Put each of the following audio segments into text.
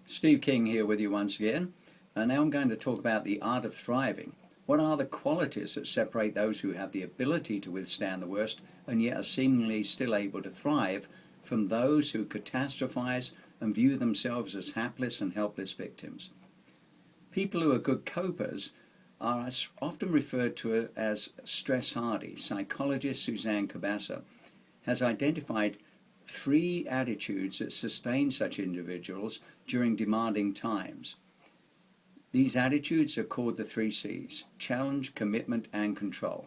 Steve King here with you once again. Now I'm going to talk about the art of thriving. What are the qualities that separate those who have the ability to withstand the worst and yet are seemingly still able to thrive from those who catastrophize and view themselves as hapless and helpless victims? People who are good copers are often referred to as stress hardy. Psychologist Suzanne Cabassa has identified 3 attitudes that sustain such individuals during demanding times. These attitudes are called the 3 C's: challenge, commitment, and control.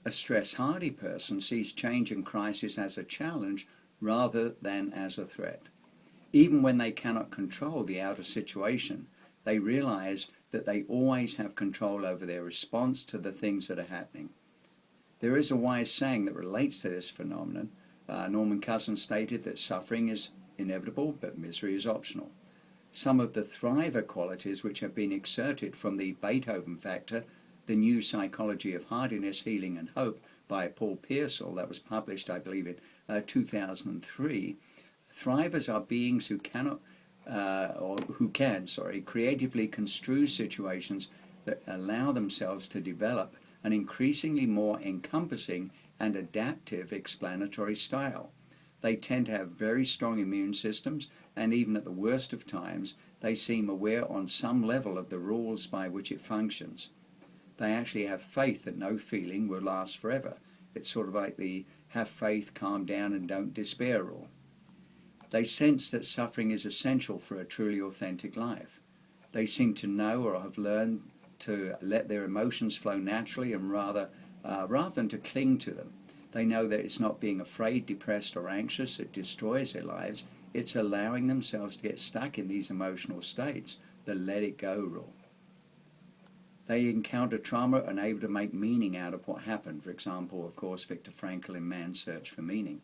A stress-hardy person sees change and crisis as a challenge rather than as a threat. Even when they cannot control the outer situation, they realize that they always have control over their response to the things that are happening. There is a wise saying that relates to this phenomenon. Norman Cousins stated that suffering is inevitable, but misery is optional. Some of the thriver qualities which have been exerted from the Beethoven Factor, the New Psychology of Hardiness, Healing and Hope by Paul Pearsall, that was published, I believe, in 2003. Thrivers are beings who can creatively construe situations that allow themselves to develop an increasingly more encompassing and adaptive explanatory style. They tend to have very strong immune systems, and even at the worst of times, they seem aware on some level of the rules by which it functions. They actually have faith that no feeling will last forever. It's sort of like the have faith, calm down, and don't despair rule. They sense that suffering is essential for a truly authentic life. They seem to know or have learned to let their emotions flow naturally and rather than to cling to them. They know that it's not being afraid, depressed, or anxious that destroys their lives. It's allowing themselves to get stuck in these emotional states, the let it go rule. They encounter trauma and are able to make meaning out of what happened. For example, of course, Viktor Frankl in Man's Search for Meaning.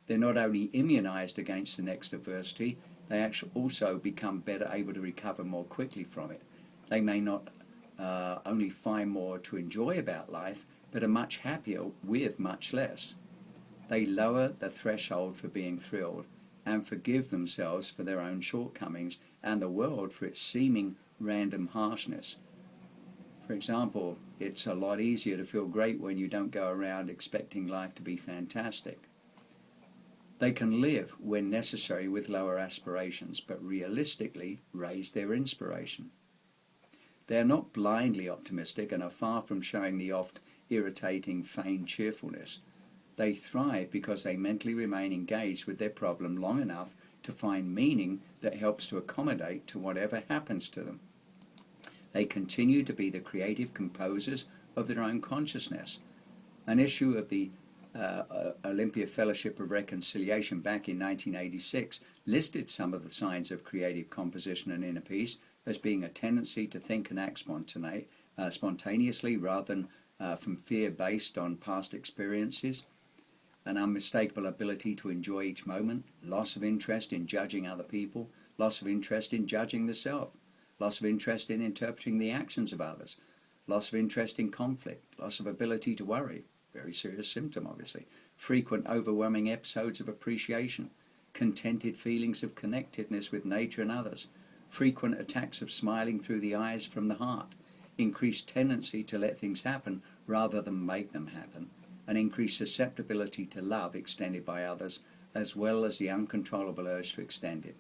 They're not only immunized against the next adversity, they actually also become better able to recover more quickly from it. They may not only find more to enjoy about life, but are much happier with much less. They lower the threshold for being thrilled and forgive themselves for their own shortcomings and the world for its seeming random harshness. For example, it's a lot easier to feel great when you don't go around expecting life to be fantastic. They can live, when necessary, with lower aspirations, but realistically raise their inspiration. They are not blindly optimistic and are far from showing the oft irritating feigned cheerfulness. They thrive because they mentally remain engaged with their problem long enough to find meaning that helps to accommodate to whatever happens to them. They continue to be the creative composers of their own consciousness. An issue of the Olympia Fellowship of Reconciliation back in 1986 listed some of the signs of creative composition and inner peace as being a tendency to think and act spontaneously rather than from fear based on past experiences, an unmistakable ability to enjoy each moment, loss of interest in judging other people, loss of interest in judging the self, loss of interest in interpreting the actions of others, loss of interest in conflict, loss of ability to worry, very serious symptom obviously, frequent overwhelming episodes of appreciation, contented feelings of connectedness with nature and others, frequent attacks of smiling through the eyes from the heart, increased tendency to let things happen rather than make them happen, an increased susceptibility to love extended by others, as well as the uncontrollable urge to extend it.